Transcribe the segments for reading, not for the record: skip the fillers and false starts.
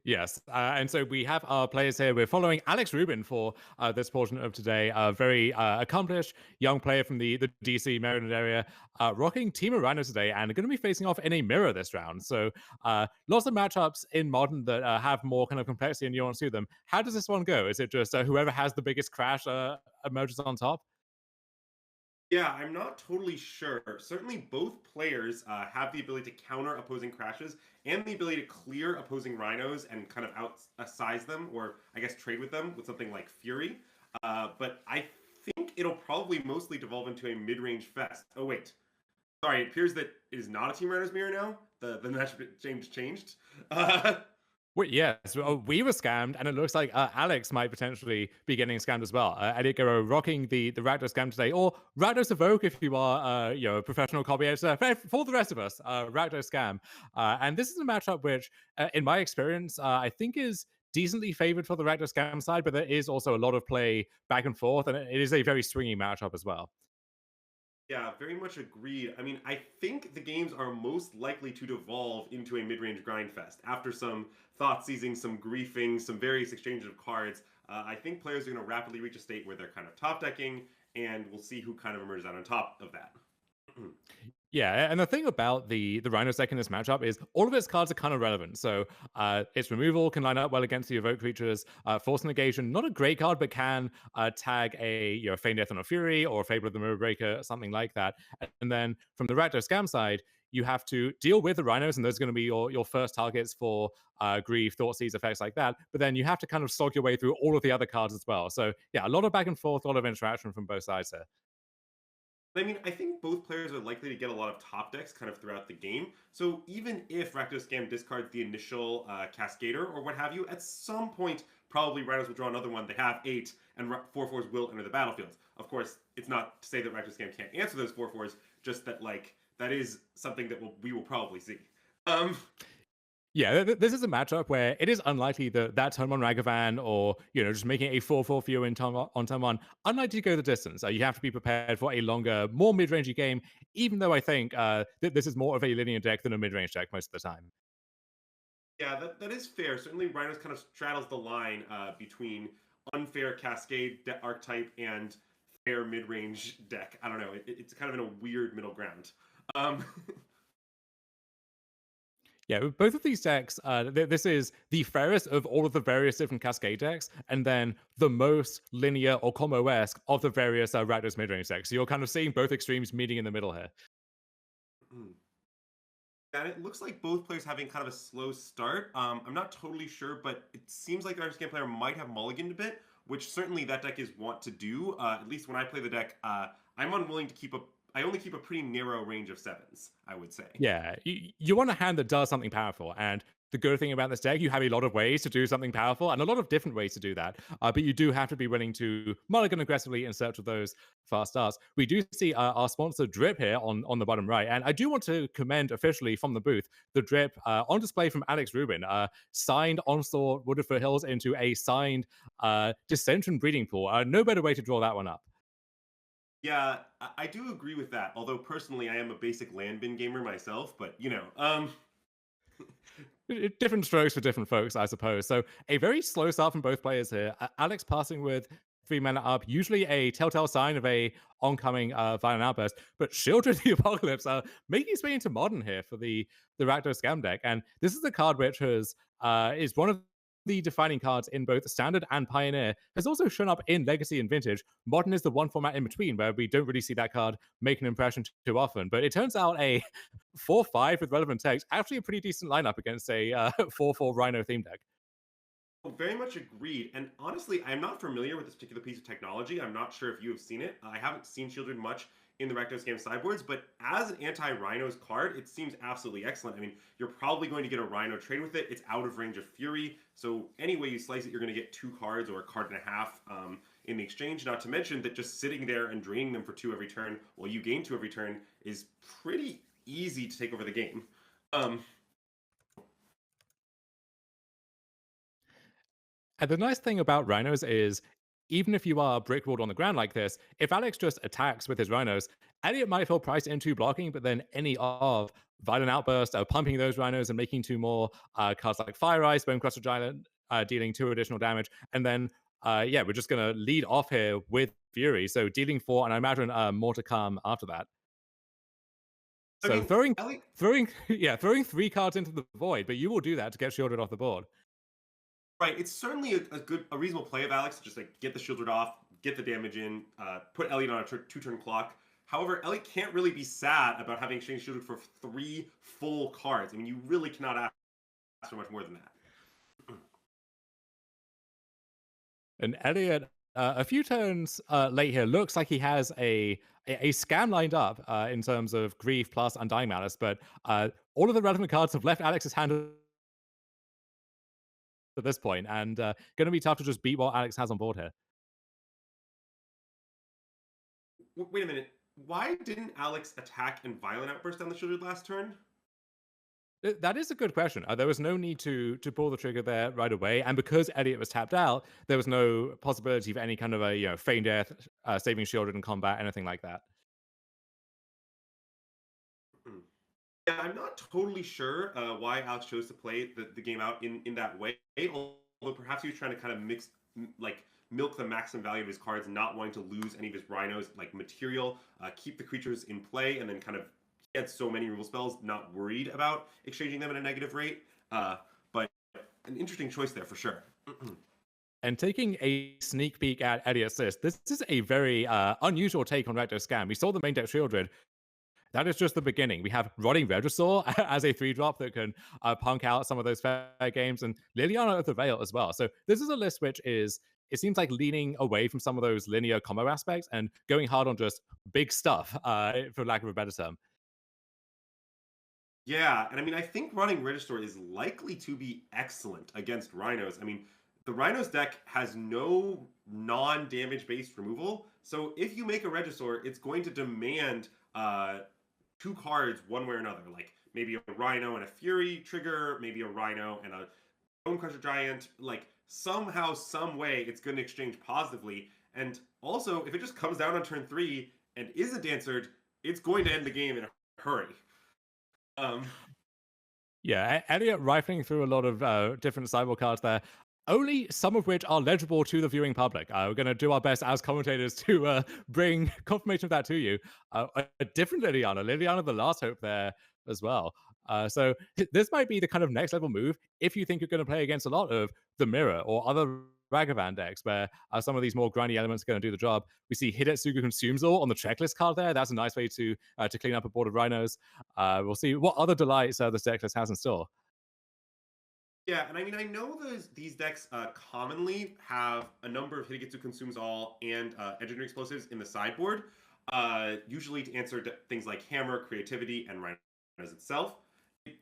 Yes, and so we have our players here. We're following Alex Rubin for this portion of today. A very accomplished young player from the DC Maryland area, rocking Temur Rhinos today, and going to be facing off in a mirror this round. So lots of matchups in Modern that have more kind of complexity and nuance to them. How does this one go? Is it just whoever has the biggest crash emerges on top? Yeah, I'm not totally sure. Certainly, both players have the ability to counter opposing crashes and the ability to clear opposing rhinos and kind of outsize them, or I guess trade with them with something like Fury. But I think it'll probably mostly devolve into a mid-range fest. Oh wait, sorry. It appears that it is not a Team Rhinos mirror now. The match changed. Wait, yes, we were scammed, and it looks like Alex might potentially be getting scammed as well. Elliot Guerrero rocking the Rakdos scam today, or Rakdos Evoke if you are, a professional copy editor. For the rest of us, Rakdos scam, and this is a matchup which, in my experience, I think is decently favored for the Rakdos scam side, but there is also a lot of play back and forth, and it is a very swingy matchup as well. Yeah, very much agreed. I mean, I think the games are most likely to devolve into a mid-range grind fest after some thought seizing, some griefing, some various exchanges of cards. I think players are going to rapidly reach a state where they're kind of top decking, and we'll see who kind of emerges out on top of that. Yeah, and the thing about the Rhino deck in this matchup is all of its cards are kind of relevant. So its removal can line up well against the evoke creatures. Force negation, not a great card, but can tag a Feign Death on a Fury or a Fable of the Mirror Breaker, something like that. And then from the Rakdos scam side, you have to deal with the rhinos, and those are going to be your first targets for grief, thought seize, effects like that. But then you have to kind of slog your way through all of the other cards as well. So yeah, a lot of back and forth, a lot of interaction from both sides here. I mean, I think both players are likely to get a lot of top decks kind of throughout the game. So even if Rakdos Scam discards the initial Cascader or what have you, at some point, probably Rhinos will draw another one. They have 8, and 4/4s will enter the battlefield. Of course, it's not to say that Rakdos Scam can't answer those 4/4s, just that, like, that is something that we will probably see. Um, Yeah, this is a matchup where it is unlikely that that turn one Ragavan or just making a 4/4 for you on turn one unlikely to go the distance. You have to be prepared for a longer, more mid-rangey game. Even though I think this is more of a linear deck than a mid-range deck most of the time. yeah, that is fair. Certainly, Rhinos kind of straddles the line between unfair Cascade archetype and fair mid-range deck. I don't know. It's kind of in a weird middle ground. Um, Yeah, with both of these decks, this is the fairest of all of the various different Cascade decks, and then the most linear or combo-esque of the various Rakdos mid-range decks. So you're kind of seeing both extremes meeting in the middle here. And it looks like both players having kind of a slow start. I'm not totally sure, but it seems like the Irish game player might have mulliganed a bit, which certainly that deck is want to do. At least when I play the deck, I'm unwilling to keep a. I only keep a pretty narrow range of sevens, I would say. Yeah, you want a hand that does something powerful. And the good thing about this deck, you have a lot of ways to do something powerful and a lot of different ways to do that. But you do have to be willing to mulligan aggressively in search of those fast starts. We do see our sponsor Drip here on the bottom right. And I do want to commend officially from the booth the Drip on display from Alex Rubin, signed Onslaught Woodford Hills into a signed Dissension breeding pool. No better way to draw that one up. Yeah, I do agree with that. Although personally, I am a basic land bin gamer myself, but Different strokes for different folks, I suppose. So a very slow start from both players here. Alex passing with 3 mana up, usually a telltale sign of a oncoming violent outburst. But Children of the Apocalypse are making its way into modern here for the Rakdos Scam deck, and this is a card which has is one of the defining cards in both Standard and Pioneer. Has also shown up in Legacy and Vintage. Modern is the one format in between where we don't really see that card make an impression too often. But it turns out a 4/5 with relevant text, actually a pretty decent lineup against a 4/4 Rhino theme deck. very much agreed. And honestly, I'm not familiar with this particular piece of technology. I'm not sure if you have seen it. I haven't seen Shieldred much in the Rakdos game sideboards, but as an anti-Rhinos card, it seems absolutely excellent. I mean, you're probably going to get a Rhino trade with it. It's out of range of Fury, so any way you slice it, you're going to get 2 cards or a card and a half in the exchange. Not to mention that just sitting there and draining them for 2 every turn while you gain 2 every turn is pretty easy to take over the game. Um, And the nice thing about rhinos is, even if you are brickwalled on the ground like this, if Alex just attacks with his rhinos, Elliot might feel priced into blocking, but then any of Violent Outburst, pumping those Rhinos and making 2 more cards like Fire Ice, Bone Crusher Giant, dealing 2 additional damage. And then, yeah, we're just going to lead off here with Fury. So dealing 4, and I imagine more to come after that. I So mean, Ellie, throwing 3 cards into the void, but you will do that to get shielded off the board. right? It's certainly a reasonable play of Alex to just like get the shielded off, get the damage in, put Elliot on a 2-turn clock. However, Elliot can't really be sad about having exchange shielded for 3 full cards. I mean, you really cannot ask for much more than that. And Elliot, a few turns late here, looks like he has a scam lined up in terms of Grief plus Undying Malice, but all of the relevant cards have left Alex's hand at this point, and going to be tough to just beat what Alex has on board here. Wait a minute. Why didn't Alex attack and Violent Outburst down the shielded last turn? That is a good question. There was no need to pull the trigger there right away, and because Elliot was tapped out, there was no possibility of any kind of a feign death, saving shielded in combat, anything like that. Yeah, I'm not totally sure why Alex chose to play the game out in that way. Although perhaps he was trying to kind of milk the maximum value of his cards, not wanting to lose any of his Rhinos like material, keep the creatures in play, and then kind of he had so many removal spells, not worried about exchanging them at a negative rate. But an interesting choice there for sure. And taking a sneak peek at Elliot's list, this is a very unusual take on Rakdos Scam. We saw the main deck Shieldred. That is just the beginning. We have Rotting Regisaur as a 3-drop that can punk out some of those fair games, and Liliana of the Veil as well. So this is a list which is, it seems like, leaning away from some of those linear combo aspects and going hard on just big stuff, for lack of a better term. Yeah, and I mean, I think running Regisaur is likely to be excellent against Rhinos. I mean, the Rhinos deck has no non-damage based removal, so if you make a Regisaur, it's going to demand 2 cards one way or another, like maybe a Rhino and a Fury trigger, maybe a Rhino and a Bone Crusher Giant. Like somehow, some way, it's going to exchange positively. And also, if it just comes down on turn 3 and isn't answered, it's going to end the game in a hurry. Yeah, Elliot rifling through a lot of different sideboard cards there, only some of which are legible to the viewing public. We're going to do our best as commentators to bring confirmation of that to you. A different Liliana the Last Hope there as well. So this might be the kind of next level move if you think you're going to play against a lot of the Mirror or other Ragavan decks where some of these more grindy elements are going to do the job. We see Hidetsugu Consumes All on the checklist card there. That's a nice way to clean up a board of Rhinos. We'll see what other delights this deck list has in store. Yeah, and I mean, I know these decks commonly have a number of Hidetsugu Consumes All and Engineering Explosives in the sideboard, usually to answer things like Hammer, Creativity, and Rhinos itself.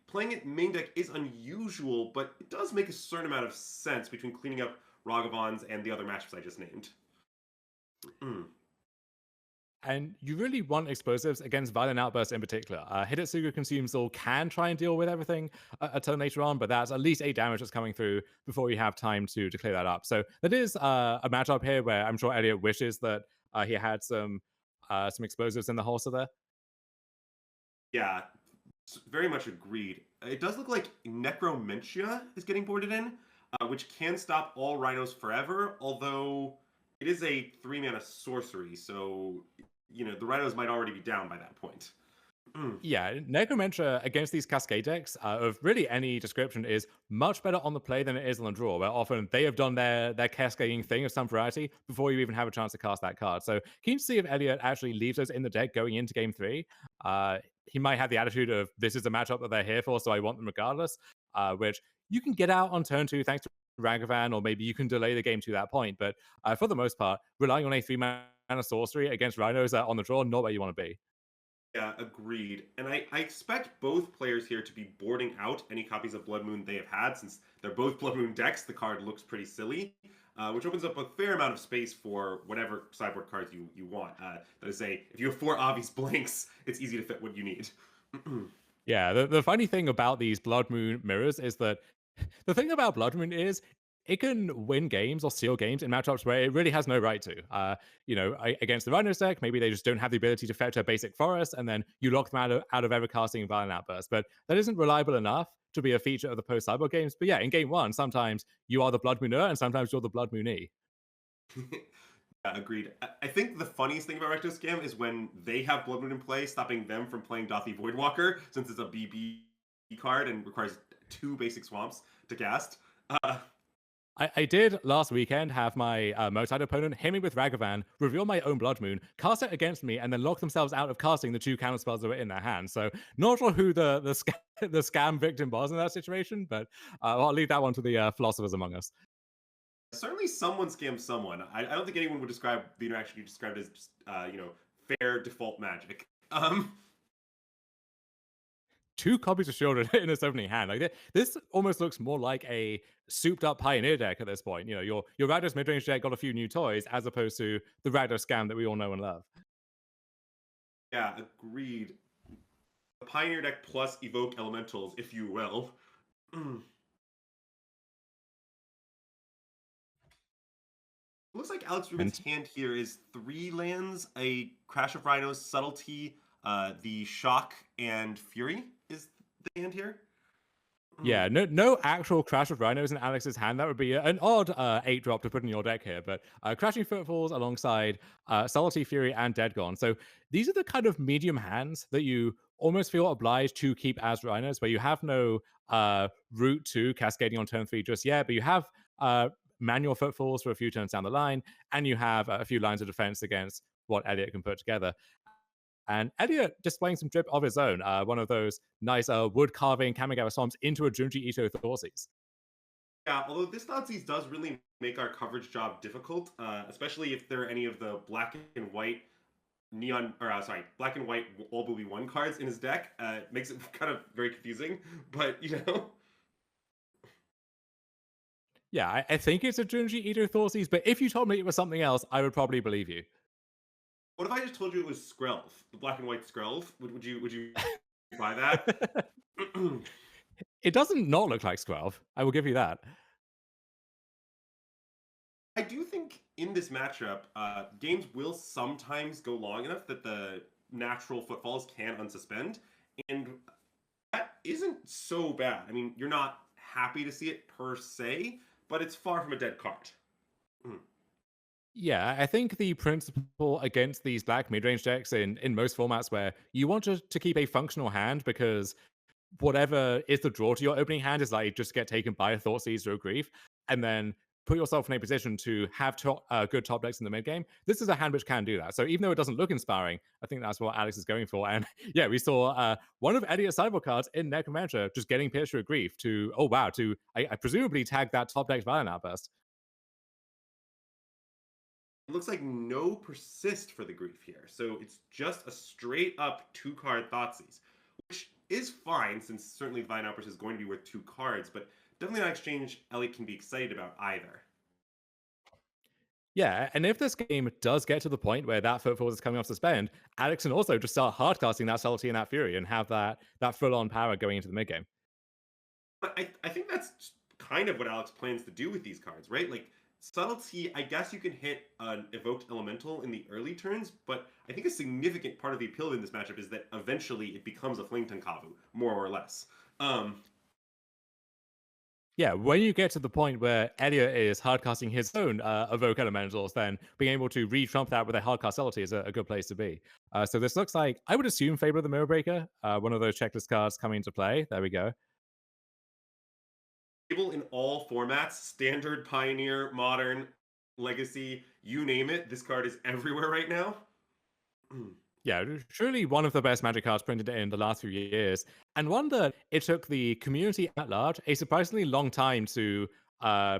Playing it main deck is unusual, but it does make a certain amount of sense between cleaning up Ragavans and the other matchups I just named. And you really want explosives against Violent Outburst in particular. Hidetsugu Consumes All can try and deal with everything a turn later on, but that's at least 8 damage that's coming through before you have time to clear that up. So that is a matchup here where I'm sure Elliot wishes that he had some explosives in the holster there. Yeah, very much agreed. It does look like Necromentia is getting boarded in, which can stop all Rhinos forever, although it is a 3-mana sorcery, so the Rhinos might already be down by that point. Yeah, Necromentia against these Cascade decks of really any description is much better on the play than it is on the draw, where often they have done their cascading thing of some variety before you even have a chance to cast that card. So keen to see if Elliot actually leaves those in the deck going into game 3. He might have the attitude of, this is a matchup that they're here for, so I want them regardless, which you can get out on turn 2 thanks to Ragavan, or maybe you can delay the game to that point. But for the most part, relying on a 3-mana sorcery against Rhinos on the draw, not where you want to be. Yeah, agreed. And I expect both players here to be boarding out any copies of Blood Moon they have had, since they're both Blood Moon decks. The card looks pretty silly, which opens up a fair amount of space for whatever sideboard cards you want. That is, if you have 4 obvious blanks, it's easy to fit what you need. Yeah, the funny thing about these Blood Moon mirrors is that the thing about Blood Moon is it can win games or steal games in matchups where it really has no right to. Against the Rhinos deck, maybe they just don't have the ability to fetch a basic forest, and then you lock them out of ever casting Violent Outburst. But that isn't reliable enough to be a feature of the post Cyborg games. But yeah, in game one, sometimes you are the Blood Mooner, and sometimes you're the Blood Moonee. Yeah, agreed. I think the funniest thing about Rakdos Scam is when they have Blood Moon in play, stopping them from playing Dothy Voidwalker, since it's a BB card and requires 2 basic swamps to cast. I did last weekend have my Motide opponent hit me with Ragavan, reveal my own Blood Moon, cast it against me, and then lock themselves out of casting the 2 counter spells that were in their hand. So not sure who the scam victim was in that situation, but I'll leave that one to the philosophers among us. Certainly someone scams someone. I don't think anyone would describe the interaction you described as just, fair default magic. 2 copies of Shieldred in its opening hand. Like this almost looks more like a souped up Pioneer deck at this point. Your Rakdos midrange deck got a few new toys as opposed to the Rakdos scam that we all know and love. Yeah, agreed. The Pioneer deck plus Evoke Elementals, if you will. Looks like Alex Rubin's hand here is 3 lands, a Crash of Rhinos, Subtlety, the Shock, and Fury is the hand here. Yeah, no actual Crash of Rhinos in Alex's hand. That would be an odd 8-drop to put in your deck here. But Crashing Footfalls alongside Subtlety, Fury, and Dead Gone. So these are the kind of medium hands that you almost feel obliged to keep as Rhinos, where you have no route to cascading on turn 3 just yet, but you have manual Footfalls for a few turns down the line, and you have a few lines of defense against what Elliot can put together. And Elliot displaying some drip of his own, one of those nice wood carving Kamigawa Swamps into a Junji Ito Thoughtseizes. Yeah, although this Thoughtseize does really make our coverage job difficult, especially if there are any of the black and white black and white all booby 1 cards in his deck. It makes it kind of very confusing, but Yeah, I think it's a Junji Ito Thoughtseizes, but if you told me it was something else, I would probably believe you. What if I just told you it was Skrelv, the black and white Skrelv? Would you buy that? It doesn't not look like Skrelv. I will give you that. I do think in this matchup, games will sometimes go long enough that the natural footfalls can unsuspend, and that isn't so bad. I mean, you're not happy to see it per se, but it's far from a dead card. Yeah, I think the principle against these black mid-range decks in most formats where you want to keep a functional hand because whatever is the draw to your opening hand is like just get taken by a Thoughtseize or Grief, and then put yourself in a position to have good top decks in the mid game. This is a hand which can do that. So even though it doesn't look inspiring, I think that's what Alex is going for. And yeah, we saw one of Elliot's sideboard cards in Necromancer just getting pierced through a Grief to I presumably tag that top deck's Violent Outburst. It looks like no persist for the Grief here, so it's just a straight up 2-card Thoughtseize, which is fine since certainly Violent Outburst is going to be worth 2 cards, but definitely not exchange Elliot can be excited about either. Yeah, and if this game does get to the point where that Footfalls is coming off suspend, Alex can also just start hardcasting that Subtlety and that Fury and have that full-on power going into the mid game. But I think that's kind of what Alex plans to do with these cards, right? Like, Subtlety, I guess you can hit an Evoked Elemental in the early turns, but I think a significant part of the appeal in this matchup is that eventually it becomes a Flington Kavu, more or less. Yeah, when you get to the point where Elliot is hardcasting his own Evoke Elementals, then being able to re-trump that with a hardcast Subtlety is a good place to be. So this looks like, I would assume, Fable of the Mirror Breaker, one of those checklist cards coming into play. There we go. In all formats, standard, pioneer, modern, legacy, you name it, this card is everywhere right now. Yeah, truly one of the best Magic cards printed in the last few years, and one that it took the community at large a surprisingly long time to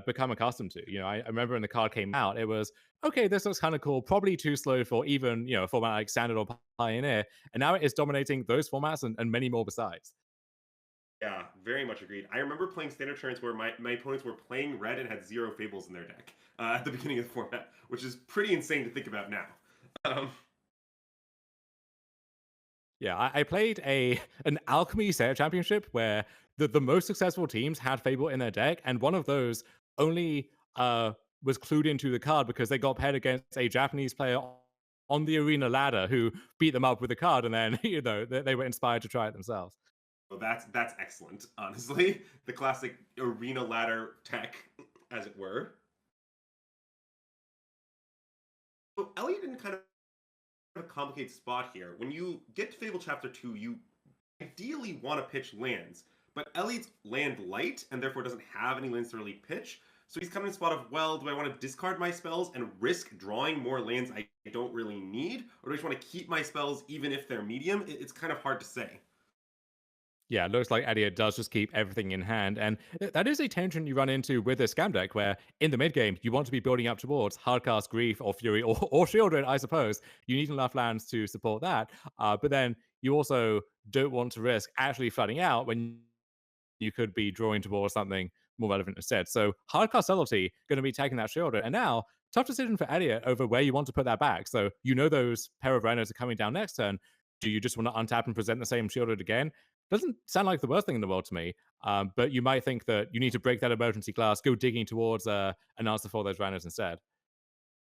become accustomed to. I remember when the card came out, it was, okay, this looks kind of cool, probably too slow for even, a format like Standard or Pioneer, and now it is dominating those formats and many more besides. Yeah, very much agreed. I remember playing standard turns where my opponents were playing red and had 0 Fables in their deck at the beginning of the format, which is pretty insane to think about now. Yeah, I played an Alchemy Set Championship where the most successful teams had Fable in their deck, and one of those only was clued into the card because they got paired against a Japanese player on the arena ladder who beat them up with the card, and then they were inspired to try it themselves. Well, that's excellent, honestly. The classic arena ladder tech, as it were. So Elliot in kind of a complicated spot here. When you get to Fable Chapter 2, you ideally want to pitch lands, but Elliot's land light and therefore doesn't have any lands to really pitch. So he's kind of in a spot of, well, do I want to discard my spells and risk drawing more lands I don't really need? Or do I just want to keep my spells even if they're medium? It's kind of hard to say. Yeah, it looks like Elliot does just keep everything in hand. And that is a tension you run into with this scam deck, where in the mid game, you want to be building up towards Hardcast, Grief, or Fury, or Shieldred, I suppose. You need enough lands to support that. But then you also don't want to risk actually flooding out when you could be drawing towards something more relevant instead. So Hardcast Subtlety going to be taking that Shieldred. And now, tough decision for Elliot over where you want to put that back. So you know those pair of Rhinos are coming down next turn. Do you just want to untap and present the same Shieldred again? Doesn't sound like the worst thing in the world to me. But you might think that you need to break that emergency class, go digging towards an answer for those Rhinos instead.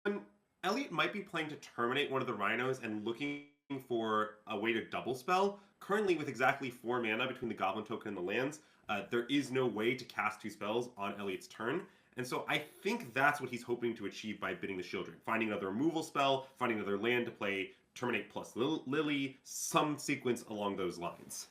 And Elliot might be playing to terminate one of the Rhinos and looking for a way to double spell. Currently, with exactly 4 mana between the Goblin token and the lands, there is no way to cast 2 spells on Elliot's turn. And so I think that's what he's hoping to achieve by bidding the Shieldred. Finding another removal spell, finding another land to play Terminate plus Lily, some sequence along those lines.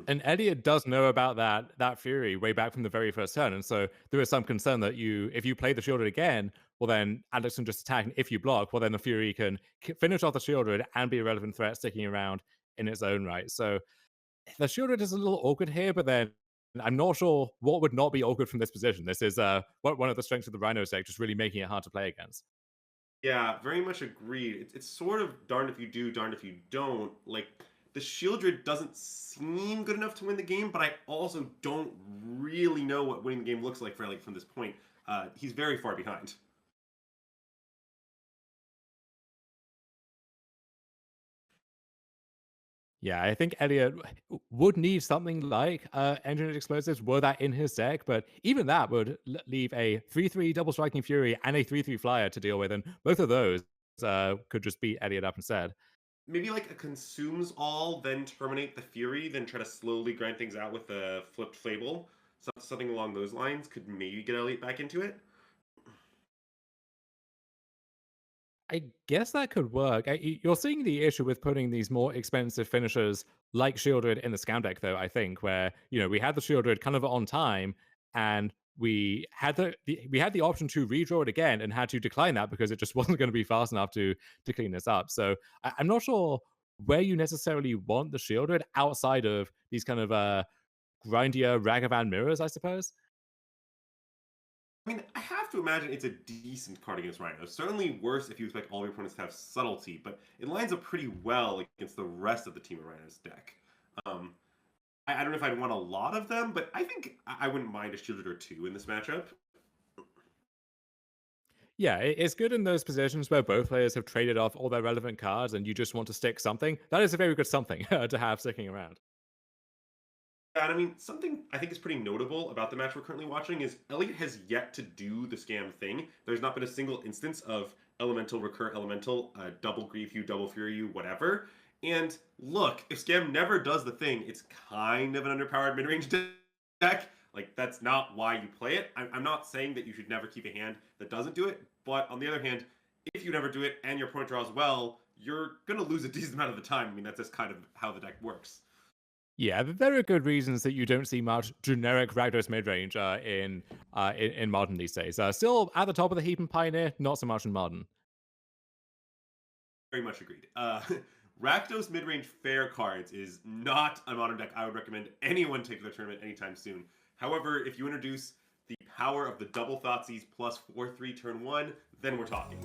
And Elliot does know about that Fury way back from the very first turn, and so there is some concern that if you play the Shieldred again, well then Alex can just attack, and if you block, well then the Fury can finish off the Shieldred and be a relevant threat sticking around in its own right. So the Shieldred is a little awkward here, but then I'm not sure what would not be awkward from this position. This is one of the strengths of the Rhino deck, just really making it hard to play against. Yeah, very much agreed. It's sort of darned if you do, darned if you don't. Like, the Shieldred doesn't seem good enough to win the game, but I also don't really know what winning the game looks like for Elliot from this point. He's very far behind. Yeah, I think Elliot would need something like Engineered Explosives were that in his deck, but even that would leave a 3/3 Double Striking Fury and a 3/3 Flyer to deal with, and both of those could just beat Elliot up instead. Maybe like a consumes all, then terminate the Fury, then try to slowly grind things out with the flipped Fable. Something along those lines could maybe get Elliot back into it. I guess that could work. You're seeing the issue with putting these more expensive finishers like Shieldred in the scam deck, though, I think, where we had the Shieldred kind of on time, and we had we had the option to redraw it again and had to decline that because it just wasn't going to be fast enough to clean this up. So I'm not sure where you necessarily want the Shieldred outside of these kind of grindier Ragavan mirrors, I suppose. I mean, I have to imagine it's a decent card against Rhinos. Certainly worse if you expect all your opponents to have subtlety, but it lines up pretty well against the rest of the Team of Rhinos deck. I don't know if I'd want a lot of them, but I think I wouldn't mind a Shieldred or 2 in this matchup. Yeah, it's good in those positions where both players have traded off all their relevant cards and you just want to stick something. That is a very good something to have sticking around. And I mean, something I think is pretty notable about the match we're currently watching is Elliot has yet to do the scam thing. There's not been a single instance of Elemental, Recur Elemental, double Grief you, double Fury you, whatever. And look, if scam never does the thing, it's kind of an underpowered mid-range deck. Like, that's not why you play it. I'm not saying that you should never keep a hand that doesn't do it, but on the other hand, if you never do it and your opponent draws well, you're going to lose a decent amount of the time. I mean, that's just kind of how the deck works. Yeah, there are good reasons that you don't see much generic Rakdos midrange in Modern these days. Still at the top of the heap in Pioneer, not so much in Modern. Very much agreed. Rakdos midrange fair cards is not a Modern deck I would recommend anyone take to the tournament anytime soon. However, if you introduce the power of the double Thoughtseize plus 4/3 turn 1, then we're talking.